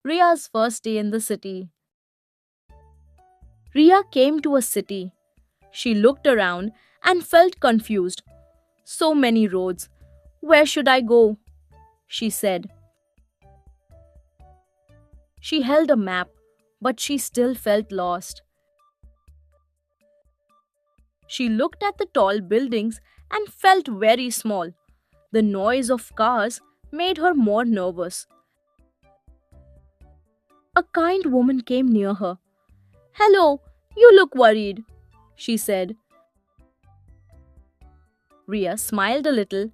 Riya's first day in the city. Riya came to a city. She looked around and felt confused. So many roads. Where should I go? She said. She held a map, but she still felt lost. She looked at the tall buildings and felt very small. The noise of cars made her more nervous. A kind woman came near her. Hello, you look worried, she said. Ria smiled a little.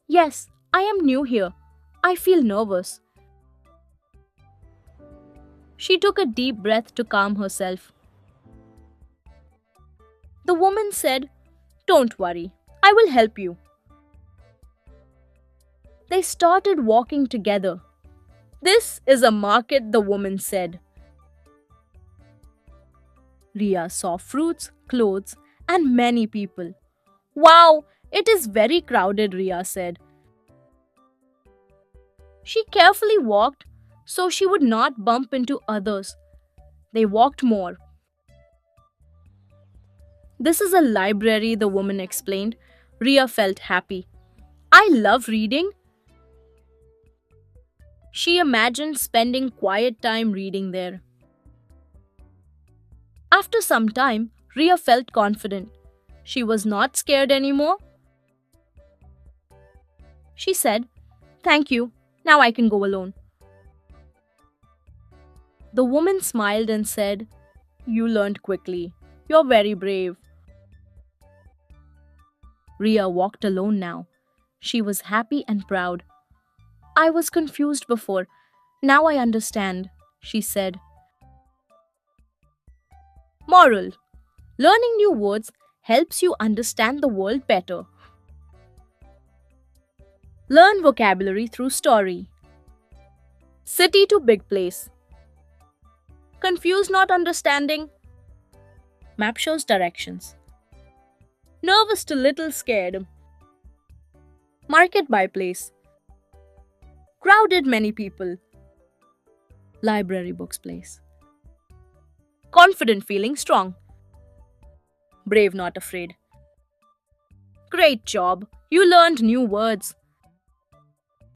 Yes, I am new here. I feel nervous. She took a deep breath to calm herself. The woman said, Don't worry, I will help you. They started walking together. This is a market, the woman said. Ria saw fruits, clothes, and many people. Wow, it is very crowded, Ria said. She carefully walked so she would not bump into others. They walked more. This is a library, the woman explained. Ria felt happy. I love reading. She imagined spending quiet time reading there. After some time, Ria felt confident. She was not scared anymore. She said, Thank you. Now I can go alone. The woman smiled and said, You learned quickly. You're very brave. Ria walked alone now. She was happy and proud. I was confused before. Now I understand, she said. Moral: Learning new words helps you understand the world better. Learn vocabulary through story. City to big place. Confused not understanding. Map shows directions. Nervous to little scared. Market by place. Crowded many people. Library books place. Confident feeling strong. Brave not afraid. Great job. You learned new words.